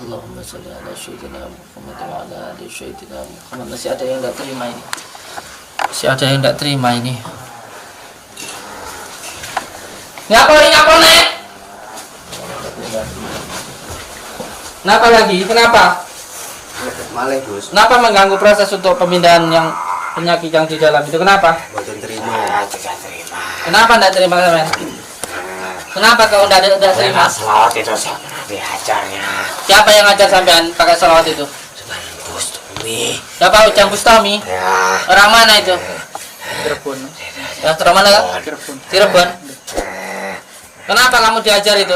Allahumma sholli ala sayyidina Muhammad wa ala ali sayyidina Muhammad. Masih ada yang tidak terima ini. Masih ada yang tidak terima ini. Ngapa nek? Kenapa lagi? Kenapa? Malah Gus. Kenapa mengganggu proses untuk pemindahan yang penyakit yang di dalam itu? Kenapa? Boten terima. Tidak terima. Kenapa tidak terima sampean? Kenapa kau tidak terima? Selawat itu saya diajarnya. Siapa yang ngajar sampean pakai selawat itu? Bustami. Siapa Ujang Bustami? Ya. Orang mana itu? Cirebon. Ya, orang mana kan? Cirebon. Cirebon. Kenapa kamu diajar itu?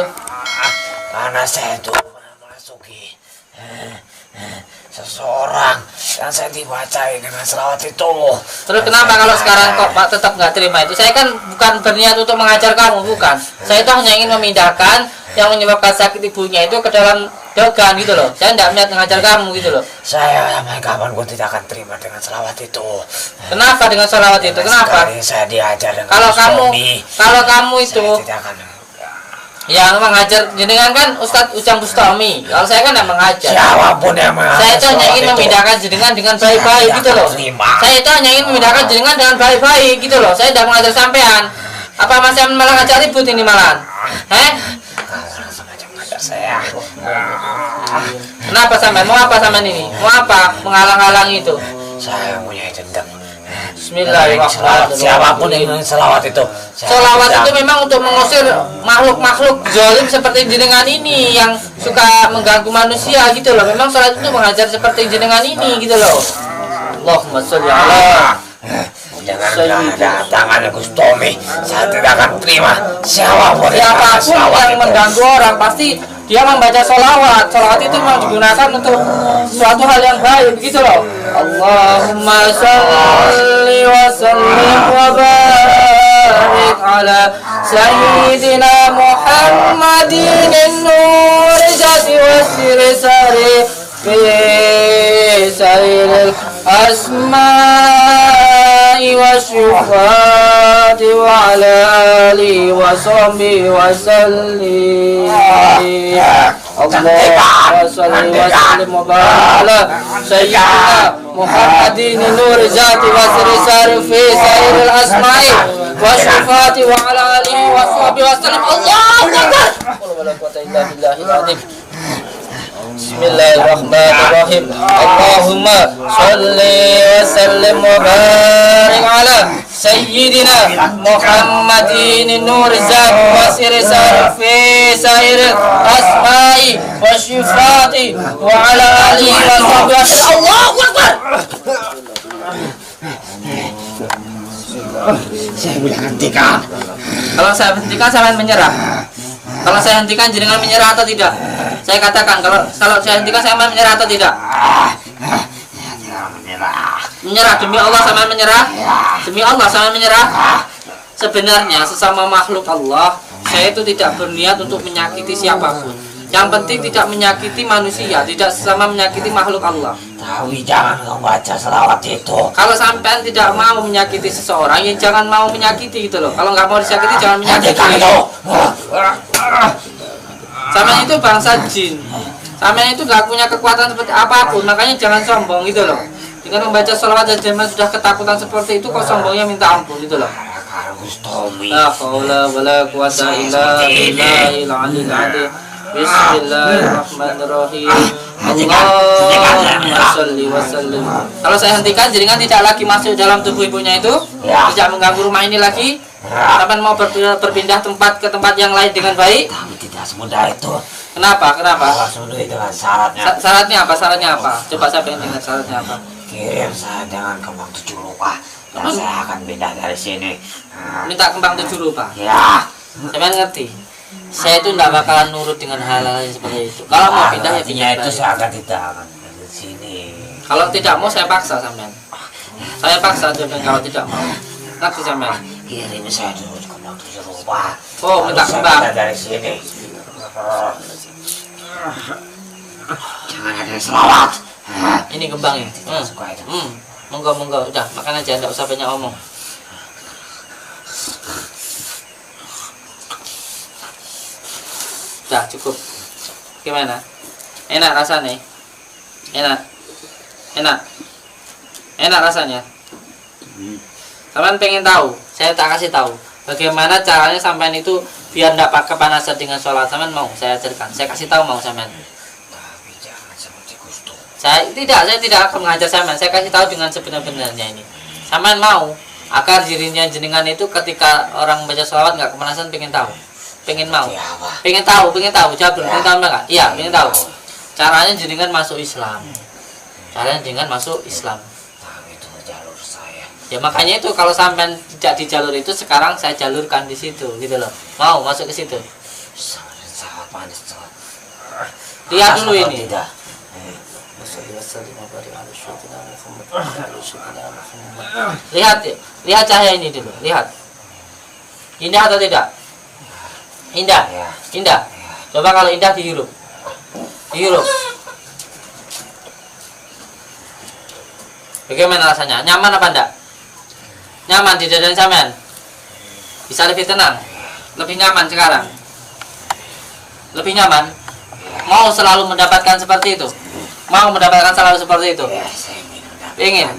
Karena saya itu memasuki seseorang yang saya dibacain dengan selawat itu. Terus kenapa kalau sekarang kok Pak tetap nggak terima itu? Saya kan bukan berniat untuk mengajar kamu, bukan. Saya itu hanya ingin memindahkan yang menyebabkan sakit ibunya itu ke dalam dogan gitu loh. Saya tidak niat mengajar kamu gitu loh. Saya sampai kapanpun tidak akan terima dengan selawat itu. Kenapa dengan selawat itu? Kenapa? Sekali saya diajar dengan Kalau kamu itu saya tidak akan. yang mengajar jenengan kan Ustadz Ujang Bustami. Kalau saya kan tidak mengajar. Siapapun yang mengajar. Saya itu hanya ingin memindahkan jenengan dengan baik-baik gitu loh. Saya itu hanya ingin memindahkan jenengan dengan baik-baik gitu loh. Saya tidak mengajar sampean. Apa masih malah ngajak ribut ini malahan? Semacam ngajar saya. Kenapa sampean? Mau apa sampean ini? Mau apa? Menghalang-halang itu. Saya punya dendam. Bismillahirrahmanirrahim. Siapapun yang ingin selawat itu. Selawat itu memang untuk mengusir makhluk-makhluk zalim seperti jenengan ini yang suka mengganggu manusia gitu loh. Memang salat itu mengajar seperti jenengan ini gitu loh. Allahumma sholli ala. Jangan tangan Gus Tommy. Saya tidak akan terima siapapun yang mengganggu orang pasti dia membaca sholawat. Sholawat itu memang digunakan untuk suatu hal yang baik begitu loh. Allahumma sholli wa sallim wa barik ala sayyidina Muhammadin nur jati wa siri sari fi sairil asma'i wa syufati wa ala alihi wa sahbihi wa sallim. Allahumma sholli wa sallim wa barik ala sayyidina Muhammadin nur jati wa siri sari fi sairil asma'i wa syufati wa ala alihi wa sahbihi wa sallim. Allahu akbar. Wala quwwata illa billahil azim. Bismillahirrahmanirrahim. Allahumma sholli wa sallim wa barik ala sayyidina Muhammadin nur zat wa siri sarfi sair asma'i wa syifati wa ala alihi wa sahbihi. Allahu akbar. Saya boleh hentikan. Kalau saya hentikan sampean menyerah. Kalau saya hentikan jenengan menyerah atau tidak? Saya katakan kalau saya hentikan sampean menyerah atau tidak? Menyerah demi Allah sampean menyerah? Demi Allah sampean menyerah? Sebenarnya sesama makhluk Allah, saya itu tidak berniat untuk menyakiti siapapun. Yang penting tidak menyakiti manusia, tidak sesama menyakiti makhluk Allah. Tapi jangan kau baca selawat itu. Kalau sampean tidak mau menyakiti seseorang, ya jangan mau menyakiti gitu loh. Kalau nggak mau disakiti, jangan menyakiti. Sampean itu bangsa jin. Sampean itu nggak punya kekuatan seperti apapun, makanya jangan sombong gitu loh. Dengan membaca sholawat dan jamaah sudah ketakutan seperti itu, kok sombongnya minta ampun gitu loh. La haula wala quwwata illa billahil aliyyil azim. Bismillahirrahmanirrahim. Allahumma sholli wa sallim. Kalau saya hentikan, jenengan tidak lagi masuk dalam tubuh ibunya itu, tidak mengganggu rumah ini lagi. Sampai mau berpindah tempat ke tempat yang lain dengan baik. Tapi tidak semudah itu. Kenapa? Kenapa? Langsung dengan syaratnya. Syaratnya apa? Syaratnya apa? Coba saya pengen dengar syaratnya apa. Kirim saya dengan kembang 7 rupa. Dan saya akan pindah dari sini. Minta kembang 7 rupa. Ya. Sampean ngerti? Saya itu tidak bakalan nurut dengan hal-hal seperti itu. Kalau mau pindah ya pindah itu baik. saya akan tidak akan dari sini. Kalau tidak mau saya paksa sampean. Saya paksa sampean kalau tidak mau. Ngerti sampean? Kirim saya dulu kembang 7 rupa. Oh, minta Lalu saya kembang. pindah dari sini. Jangan ada selawat. Ini kembangnya. Suka itu. Monggo, udah makan aja, enggak usah banyak omong. Dah cukup. Gimana? Enak rasanya. Enak. Enak. Enak rasanya. Sampean pengen tahu? Saya tak kasih tahu. Bagaimana caranya sampean itu biar tidak pakai kepanasan dengan sholat. Sampean mau saya ajarkan. Saya kasih tahu mau sampean. Tapi jangan seperti Gusto. Saya tidak akan mengajar sampean. Saya kasih tahu dengan sebenar-benarnya ini. Sampean mau agar dirinya jenengan itu ketika orang baca sholawat nggak kepanasan, pengen tahu, pengen mau, pengen tahu, jawab dulu, pengen tahu enggak? Iya, pengen tahu. Caranya jenengan masuk Islam. Caranya jenengan masuk Islam. Itu jalur saya. Ya makanya itu kalau sampean tidak di jalur itu, sekarang saya jalurkan di situ, gitu loh. Mau masuk ke situ? Sangat panas. Lihat dulu ini. Tidak. Lihat cahaya ini dulu, lihat. Indah atau tidak? Indah, Ya. indah. Coba kalau indah dihirup, dihirup. Bagaimana rasanya? Nyaman apa enggak? Nyaman di dada sampean? Bisa lebih tenang, lebih nyaman sekarang. Lebih nyaman. Mau selalu mendapatkan seperti itu? Mau mendapatkan selalu seperti itu? Ya, saya Ingin.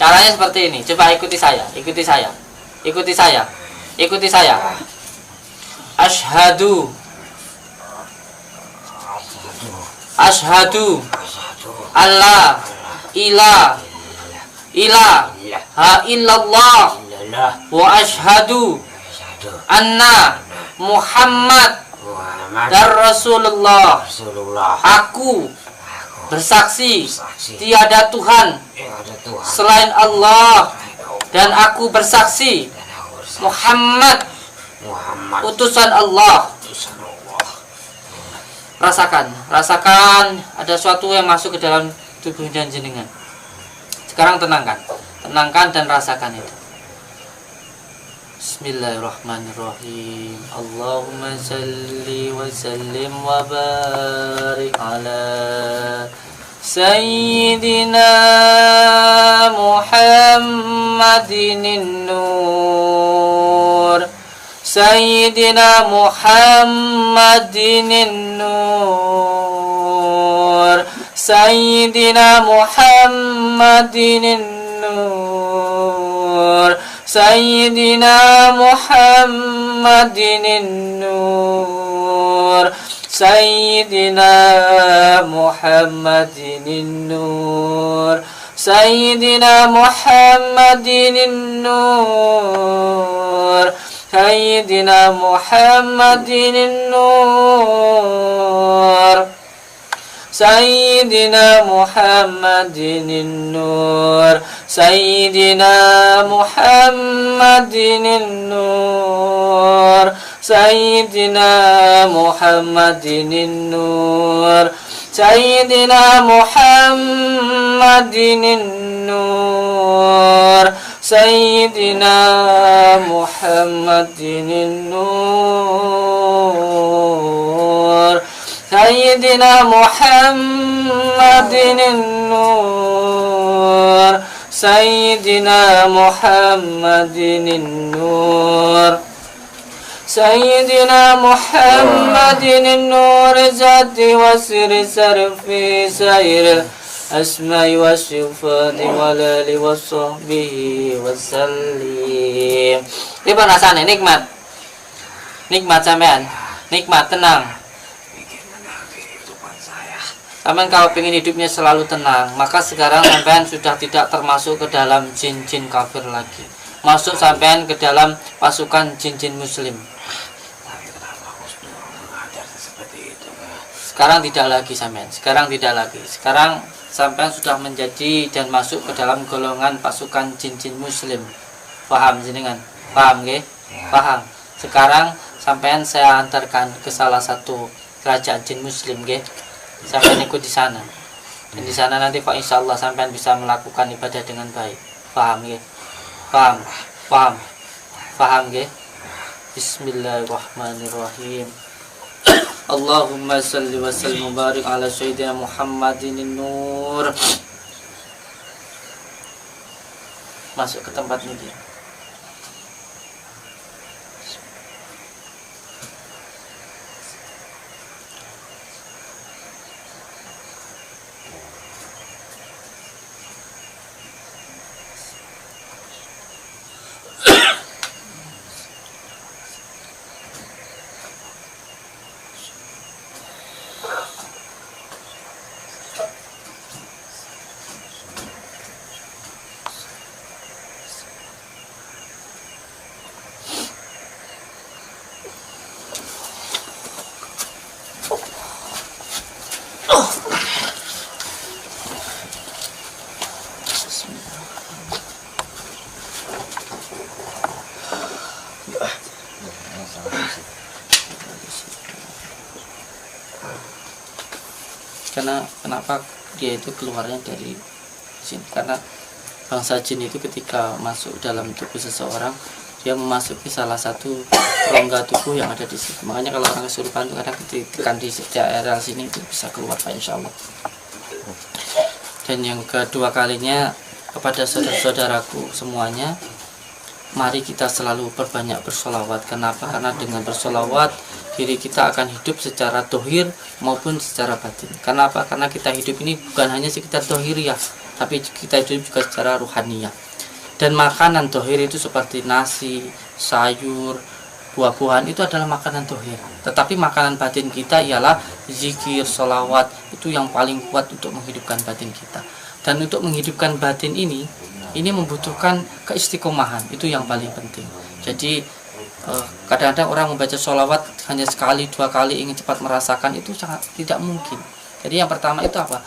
Caranya seperti ini. Coba ikuti saya, ikuti saya, ikuti saya, ikuti saya. Asyhadu, asyhadu alla ilaha illallah wa asyhadu anna Muhammad dan Rasulullah. Aku bersaksi tiada Tuhan selain Allah, dan aku bersaksi Muhammad utusan Allah. Rasakan, rasakan ada sesuatu yang masuk ke dalam tubuh dan jenengan. Sekarang tenangkan, tenangkan dan rasakan itu. Bismillahirrahmanirrahim. Allahumma salli wa sallim wa barik ala Sayyidina Muhammadin nur, Sayyidina Muhammadin nur, Sayyidina Muhammadin nur, Sayyidina Muhammadin nur, Sayyidina Muhammadin nur, Sayyidina Muhammadin nur, Sayyidina Muhammadin nur, Sayyidina Muhammadin nur, Sayyidina Muhammadin nur, Sayyidina Muhammadin nur, Sayyidina Muhammadin nur, Sayyidina Muhammadin nur, Sayyidina Muhammadin nur, Sayyidina Muhammadin nur, Sayyidina Muhammadin nur, zati wa siri sarfi sairil asma'i wa sifati wa lali wa sahbihi wa sallim. Ini rasanya nikmat, nikmat sampean, nikmat, tenang. Sampean kalau pengen hidupnya selalu tenang, maka sekarang sampean sudah tidak termasuk ke dalam jin-jin kafir lagi. Masuk sampean ke dalam pasukan jin-jin muslim. Sekarang tidak lagi sampean, sekarang tidak lagi. Sekarang sampean sudah menjadi dan masuk ke dalam golongan pasukan jin-jin muslim. Paham jenengan? Paham nggih? Paham. Sekarang sampean saya antarkan ke salah satu kerajaan jin muslim nggih. Sampai ikut di sana, dan di sana nanti Pak insya Allah sampai bisa melakukan ibadah dengan baik. Paham ya? Paham, paham, paham ya? Bismillahirrahmanirrahim. Allahumma salli wa sallim wa barik ala Sayyidina Muhammadin nur. Masuk ke tempat ini. karena kenapa dia itu keluarnya dari jin, karena bangsa jin itu ketika masuk dalam tubuh seseorang dia memasuki salah satu rongga tubuh yang ada di situ. Makanya kalau orang kesurupan itu kadang ditekan di daerah sini itu bisa keluar Pak, insya Allah. Dan yang kedua kalinya, kepada saudara-saudaraku semuanya, mari kita selalu perbanyak bersolawat. Kenapa? Karena dengan bersolawat diri kita akan hidup secara dohir maupun secara batin. Kenapa? Karena kita hidup ini bukan hanya sekitar dohiriyah, tapi kita hidup juga secara ruhaniyah. Dan makanan dohir itu seperti nasi, sayur, buah-buahan itu adalah makanan dohir. Tetapi makanan batin kita ialah zikir, sholawat, itu yang paling kuat untuk menghidupkan batin kita. Dan untuk menghidupkan batin ini membutuhkan keistiqomahan, itu yang paling penting. Jadi kadang-kadang orang membaca sholawat hanya sekali, 2 kali ingin cepat merasakan, itu sangat tidak mungkin. Jadi yang pertama itu apa?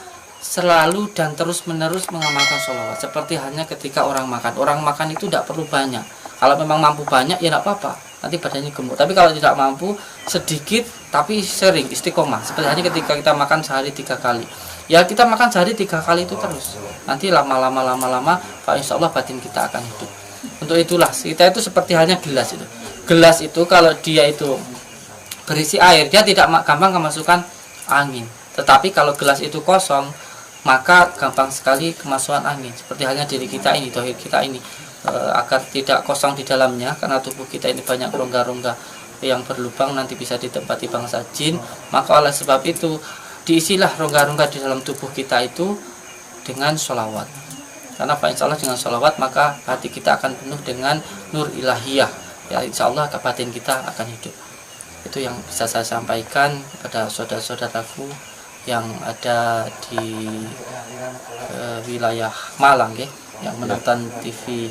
Selalu dan terus menerus mengamalkan sholawat. Seperti hanya ketika orang makan itu tidak perlu banyak. Kalau memang mampu banyak ya tidak apa-apa, nanti badannya gemuk. Tapi kalau tidak mampu, sedikit tapi sering, istiqomah. Seperti hanya ketika kita makan sehari 3 kali, ya kita makan sehari 3 kali itu terus. Nanti lama-lama Pak, insya Allah batin kita akan hidup. Untuk itulah kita itu seperti hanya gelas itu. Gelas itu kalau dia itu berisi air, dia tidak gampang kemasukan angin. Tetapi kalau gelas itu kosong, maka gampang sekali kemasukan angin. Seperti halnya diri kita ini, dohir kita ini, agar tidak kosong di dalamnya, karena tubuh kita ini banyak rongga-rongga yang berlubang, nanti bisa ditempati bangsa jin. Maka oleh sebab itu diisilah rongga-rongga di dalam tubuh kita itu dengan sholawat. Karena Pak, insya Allah dengan sholawat maka hati kita akan penuh dengan nur ilahiyah. Ya, insya Allah batin kita akan hidup. Itu yang bisa saya sampaikan kepada saudara-saudaraku yang ada di wilayah Malang ya, yang menonton TV